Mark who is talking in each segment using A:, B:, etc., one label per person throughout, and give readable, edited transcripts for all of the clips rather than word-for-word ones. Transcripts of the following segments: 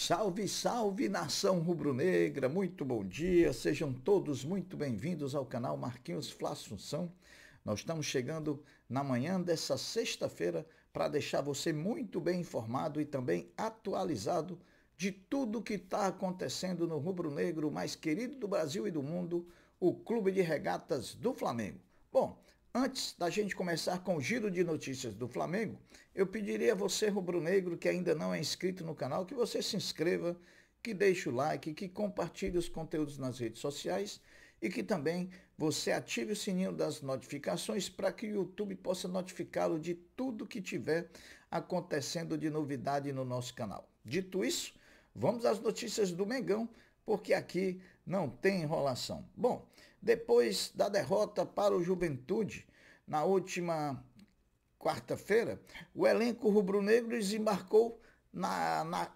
A: Salve, salve, nação rubro-negra, muito bom dia, sejam todos muito bem-vindos ao canal Marquinhos Fla Assunção. Nós estamos chegando na manhã dessa sexta-feira para deixar você muito bem informado e também atualizado de tudo que está acontecendo no rubro-negro mais querido do Brasil e do mundo, o Clube de Regatas do Flamengo. Bom, antes da gente começar com o giro de notícias do Flamengo, eu pediria a você, rubro-negro, que ainda não é inscrito no canal, que você se inscreva, que deixe o like, que compartilhe os conteúdos nas redes sociais e que também você ative o sininho das notificações para que o YouTube possa notificá-lo de tudo que tiver acontecendo de novidade no nosso canal. Dito isso, vamos às notícias do Mengão, porque aqui não tem enrolação. Bom, depois da derrota para o Juventude, na última quarta-feira, o elenco rubro-negro desembarcou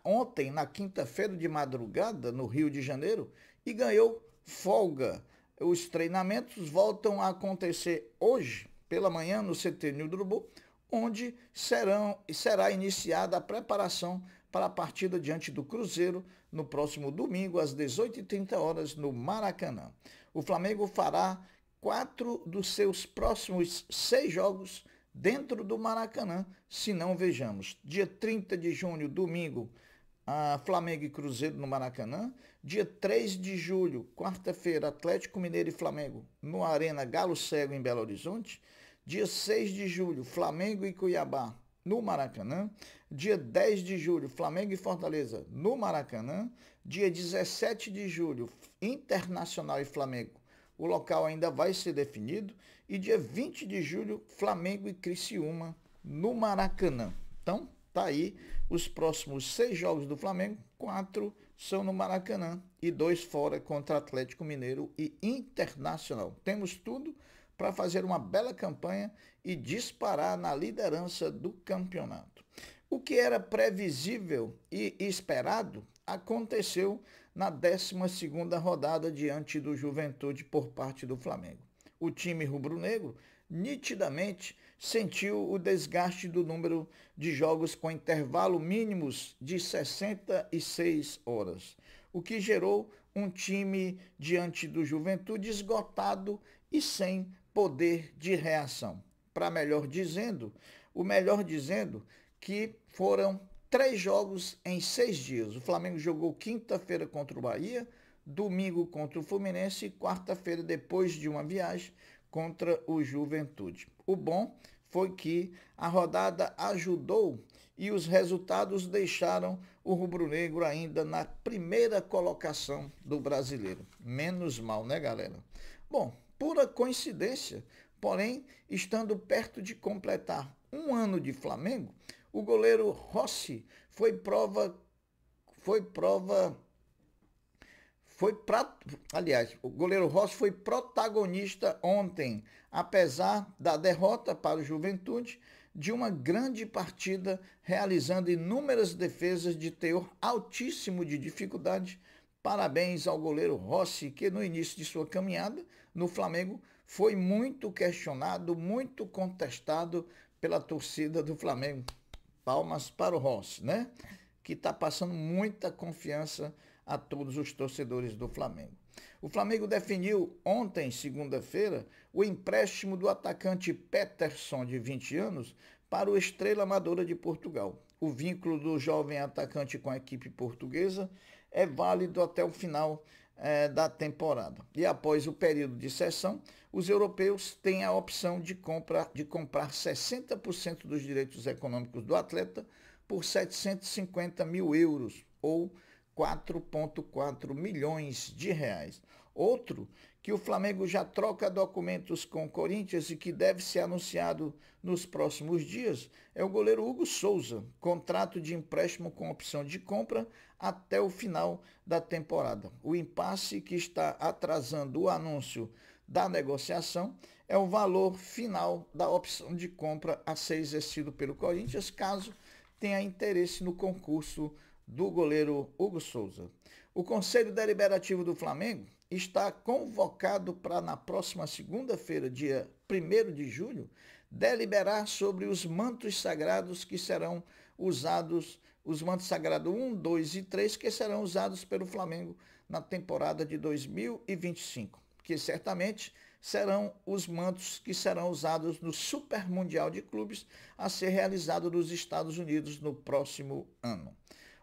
A: ontem, na quinta-feira de madrugada, no Rio de Janeiro, e ganhou folga. Os treinamentos voltam a acontecer hoje, pela manhã, no CT Nildo Urubu, onde será iniciada a preparação para a partida diante do Cruzeiro no próximo domingo, às 18h30, no Maracanã. O Flamengo fará 4 dos seus próximos 6 jogos dentro do Maracanã, se não vejamos. Dia 30 de junho, domingo, Flamengo e Cruzeiro no Maracanã. Dia 3 de julho, quarta-feira, Atlético Mineiro e Flamengo no Arena Galo Cego, em Belo Horizonte. Dia 6 de julho, Flamengo e Cuiabá no Maracanã. Dia 10 de julho, Flamengo e Fortaleza no Maracanã. Dia 17 de julho, Internacional e Flamengo. O local ainda vai ser definido. E dia 20 de julho, Flamengo e Criciúma no Maracanã. Então, tá aí os próximos 6 jogos do Flamengo. 4 são no Maracanã e 2 fora contra Atlético Mineiro e Internacional. Temos tudo para fazer uma bela campanha e disparar na liderança do campeonato. O que era previsível e esperado aconteceu na 12ª rodada diante do Juventude por parte do Flamengo. O time rubro-negro nitidamente sentiu o desgaste do número de jogos com intervalo mínimos de 66 horas, o que gerou um time diante do Juventude esgotado e sem poder de reação. Para melhor dizendo, que foram 3 jogos em 6 dias. O Flamengo jogou quinta-feira contra o Bahia, domingo contra o Fluminense e quarta-feira, depois de uma viagem, contra o Juventude. O bom foi que a rodada ajudou e os resultados deixaram o rubro-negro ainda na primeira colocação do brasileiro. Menos mal, né, galera? Bom, pura coincidência, porém, estando perto de completar 1 ano de Flamengo, o goleiro Rossi o goleiro Rossi foi protagonista ontem, apesar da derrota para o Juventude, de uma grande partida, realizando inúmeras defesas de teor altíssimo de dificuldade. Parabéns ao goleiro Rossi, que no início de sua caminhada no Flamengo foi muito questionado, muito contestado pela torcida do Flamengo. Palmas para o Rossi, né? Que está passando muita confiança a todos os torcedores do Flamengo. O Flamengo definiu ontem, segunda-feira, o empréstimo do atacante Peterson, de 20 anos, para o Estrela Amadora de Portugal. O vínculo do jovem atacante com a equipe portuguesa é válido até o final da temporada. E após o período de cessão, os europeus têm a opção de comprar 60% dos direitos econômicos do atleta por 750 mil euros, ou 4,4 milhões de reais. Outro que o Flamengo já troca documentos com o Corinthians e que deve ser anunciado nos próximos dias é o goleiro Hugo Souza, contrato de empréstimo com opção de compra até o final da temporada. O impasse que está atrasando o anúncio da negociação é o valor final da opção de compra a ser exercido pelo Corinthians, caso tenha interesse no concurso do goleiro Hugo Souza. O Conselho Deliberativo do Flamengo está convocado para, na próxima segunda-feira, dia 1º de julho, deliberar sobre os mantos sagrados que serão usados os mantos sagrados 1, 2 e 3, que serão usados pelo Flamengo na temporada de 2025, que certamente serão os mantos que serão usados no Super Mundial de Clubes a ser realizado nos Estados Unidos no próximo ano.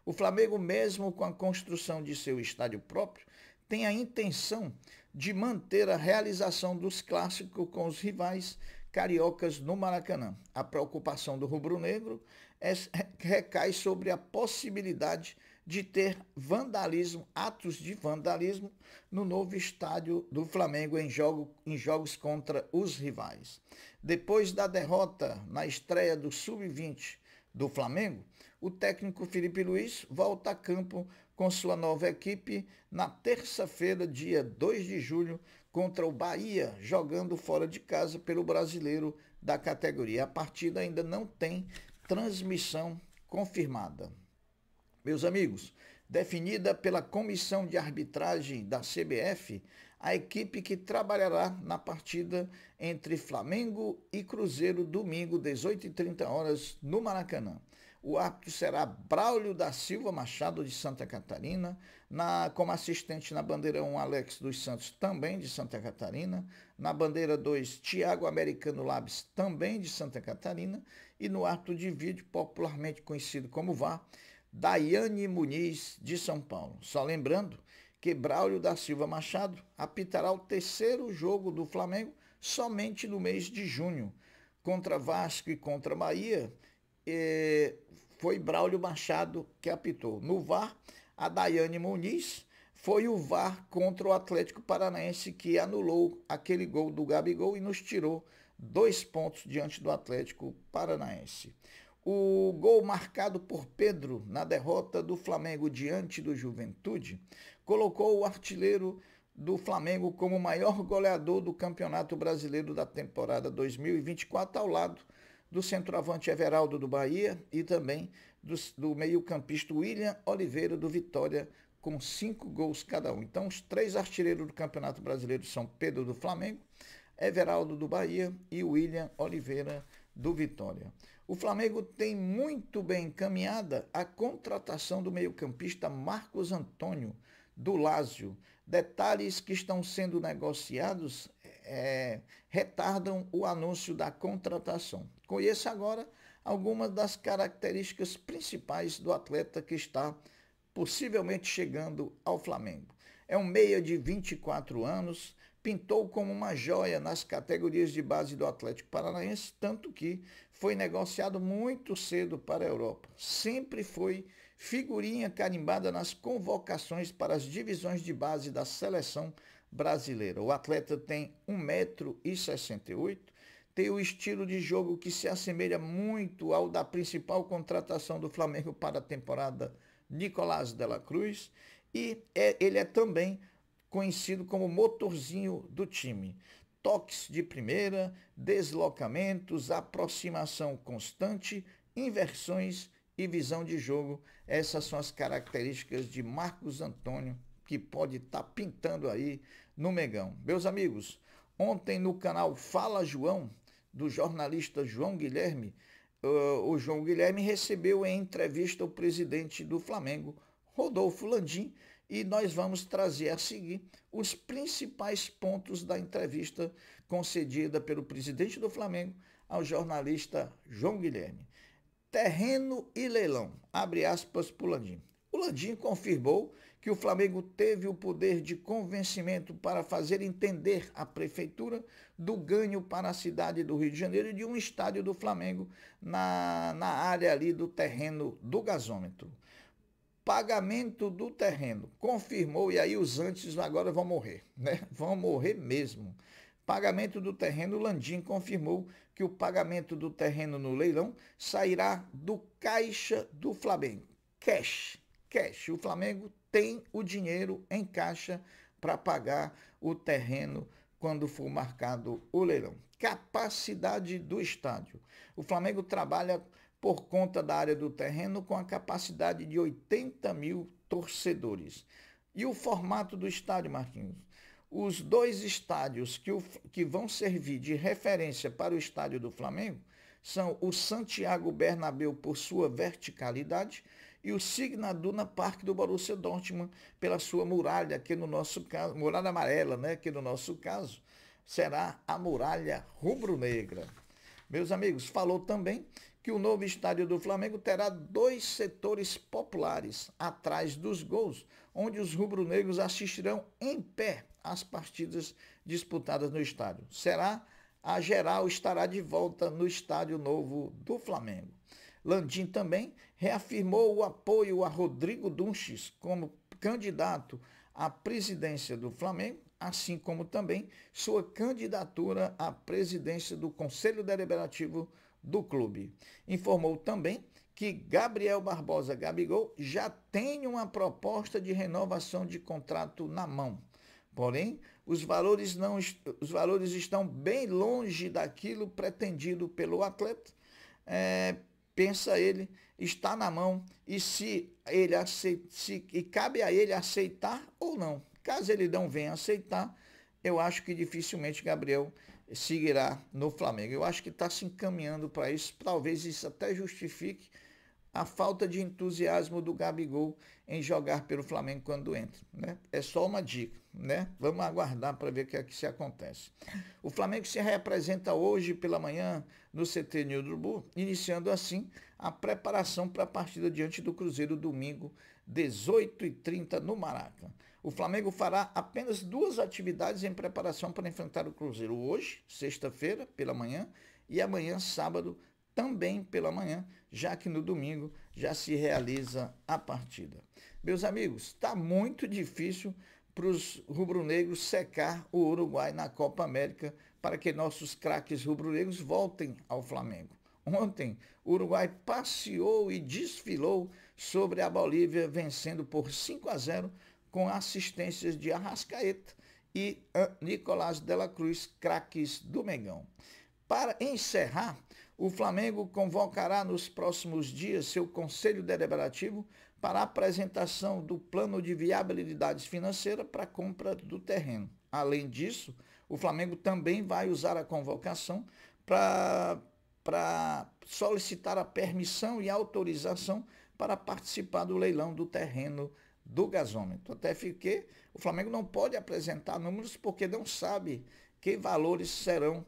A: O Flamengo, mesmo com a construção de seu estádio próprio, tem a intenção de manter a realização dos clássicos com os rivais cariocas no Maracanã. A preocupação do rubro-negro recai sobre a possibilidade de ter vandalismo, atos de vandalismo no novo estádio do Flamengo em jogos contra os rivais. Depois da derrota na estreia do Sub-20 do Flamengo, o técnico Felipe Luiz volta a campo com sua nova equipe na terça-feira, dia 2 de julho, contra o Bahia, jogando fora de casa pelo Brasileiro da categoria. A partida ainda não tem transmissão confirmada. Meus amigos, definida pela Comissão de Arbitragem da CBF, a equipe que trabalhará na partida entre Flamengo e Cruzeiro, domingo, 18h30, no Maracanã. O árbitro será Braulio da Silva Machado, de Santa Catarina, como assistente na bandeira 1, Alex dos Santos, também de Santa Catarina, na bandeira 2, Thiago Americano Labs, também de Santa Catarina, e no árbitro de vídeo, popularmente conhecido como VAR, Daiane Muniz, de São Paulo. Só lembrando que Braulio da Silva Machado apitará o terceiro jogo do Flamengo somente no mês de junho, contra Vasco e contra Bahia. Foi Braulio Machado que apitou. No VAR, a Daiane Muniz foi o VAR contra o Atlético Paranaense, que anulou aquele gol do Gabigol e nos tirou 2 pontos diante do Atlético Paranaense. O gol marcado por Pedro na derrota do Flamengo diante do Juventude colocou o artilheiro do Flamengo como o maior goleador do Campeonato Brasileiro da temporada 2024, ao lado do centroavante Everaldo do Bahia e também do meio-campista William Oliveira do Vitória, com 5 gols cada um. Então, os 3 artilheiros do Campeonato Brasileiro são Pedro do Flamengo, Everaldo do Bahia e William Oliveira do Vitória. O Flamengo tem muito bem encaminhada a contratação do meio-campista Marcos Antônio, do Lazio. Detalhes que estão sendo negociados retardam o anúncio da contratação. Conheça agora algumas das características principais do atleta que está possivelmente chegando ao Flamengo. É um meia de 24 anos, pintou como uma joia nas categorias de base do Atlético Paranaense, tanto que foi negociado muito cedo para a Europa. Sempre foi figurinha carimbada nas convocações para as divisões de base da seleção brasileira. O atleta tem 1,68 m, tem o estilo de jogo que se assemelha muito ao da principal contratação do Flamengo para a temporada, Nicolás de la Cruz, e ele é também conhecido como motorzinho do time. Toques de primeira, deslocamentos, aproximação constante, inversões e visão de jogo. Essas são as características de Marcos Antônio, que pode estar pintando aí no Megão. Meus amigos, ontem no canal Fala João, do jornalista João Guilherme, o João Guilherme recebeu em entrevista o presidente do Flamengo, Rodolfo Landim, e nós vamos trazer a seguir os principais pontos da entrevista concedida pelo presidente do Flamengo ao jornalista João Guilherme. Terreno e leilão, abre aspas para o Landim. O Landim confirmou que o Flamengo teve o poder de convencimento para fazer entender à prefeitura do ganho para a cidade do Rio de Janeiro de um estádio do Flamengo na área ali do terreno do gasômetro. Pagamento do terreno, confirmou, e aí os antes agora vão morrer, né? Vão morrer mesmo. Pagamento do terreno, Landim confirmou que o pagamento do terreno no leilão sairá do caixa do Flamengo. Cash. O Flamengo tem o dinheiro em caixa para pagar o terreno quando for marcado o leilão. Capacidade do estádio. O Flamengo trabalha por conta da área do terreno com a capacidade de 80 mil torcedores. E o formato do estádio, Marquinhos? Os 2 estádios que vão servir de referência para o estádio do Flamengo são o Santiago Bernabéu por sua verticalidade e o Signal Iduna Park do Borussia Dortmund pela sua muralha, que no nosso caso, muralha amarela, né, que no nosso caso será a muralha rubro-negra. Meus amigos, falou também que o novo estádio do Flamengo terá 2 setores populares atrás dos gols, onde os rubro-negros assistirão em pé às partidas disputadas no estádio. A geral estará de volta no estádio novo do Flamengo. Landim também reafirmou o apoio a Rodrigo Dunches como candidato à presidência do Flamengo, assim como também sua candidatura à presidência do Conselho Deliberativo do clube. Informou também que Gabriel Barbosa Gabigol já tem uma proposta de renovação de contrato na mão. Porém, os valores estão bem longe daquilo pretendido pelo atleta. Pensa ele, está na mão e cabe a ele aceitar ou não. Caso ele não venha aceitar, eu acho que dificilmente Gabriel seguirá no Flamengo. Eu acho que está se encaminhando para isso. Talvez isso até justifique a falta de entusiasmo do Gabigol em jogar pelo Flamengo quando entra, né? É só uma dica, né? Vamos aguardar para ver o que é que se acontece. O Flamengo se representa hoje pela manhã no CT Nildo Urubu, iniciando assim a preparação para a partida diante do Cruzeiro domingo, 18h30 no Maraca. O Flamengo fará apenas 2 atividades em preparação para enfrentar o Cruzeiro hoje, sexta-feira, pela manhã, e amanhã, sábado, também pela manhã, já que no domingo já se realiza a partida. Meus amigos, está muito difícil para os rubro-negros secar o Uruguai na Copa América para que nossos craques rubro-negros voltem ao Flamengo. Ontem, o Uruguai passeou e desfilou sobre a Bolívia, vencendo por 5-0 com assistências de Arrascaeta e Nicolás de la Cruz, craques do Mengão. Para encerrar, o Flamengo convocará nos próximos dias seu Conselho Deliberativo para a apresentação do plano de viabilidade financeira para a compra do terreno. Além disso, o Flamengo também vai usar a convocação para solicitar a permissão e autorização para participar do leilão do terreno do gasômetro. Até porque o Flamengo não pode apresentar números porque não sabe que valores serão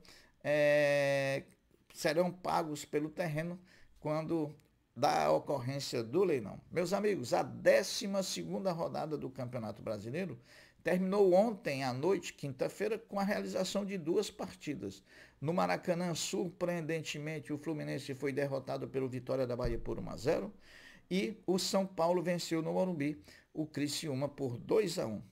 A: pagos pelo terreno quando da ocorrência do leilão. Meus amigos, a 12ª rodada do Campeonato Brasileiro terminou ontem à noite, quinta-feira, com a realização de 2 partidas. No Maracanã, surpreendentemente, o Fluminense foi derrotado pelo Vitória da Bahia por 1-0 e o São Paulo venceu no Morumbi o Criciúma por 2-1.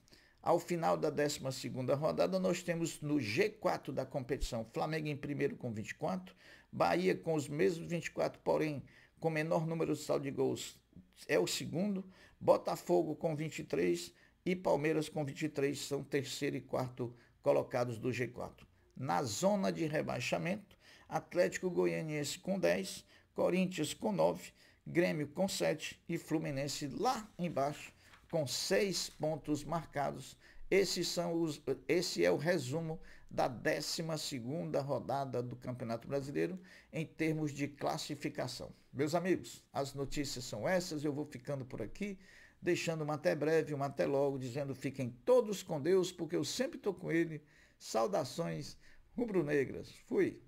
A: Ao final da 12ª rodada, nós temos no G4 da competição Flamengo em primeiro com 24, Bahia com os mesmos 24, porém com menor número de saldo de gols é o segundo, Botafogo com 23 e Palmeiras com 23 são terceiro e quarto colocados do G4. Na zona de rebaixamento, Atlético Goianiense com 10, Corinthians com 9, Grêmio com 7 e Fluminense lá embaixo com 6 pontos marcados. Esse é o resumo da 12ª rodada do Campeonato Brasileiro em termos de classificação. Meus amigos, as notícias são essas, eu vou ficando por aqui, deixando uma até breve, uma até logo, dizendo fiquem todos com Deus, porque eu sempre estou com Ele. Saudações rubro-negras. Fui!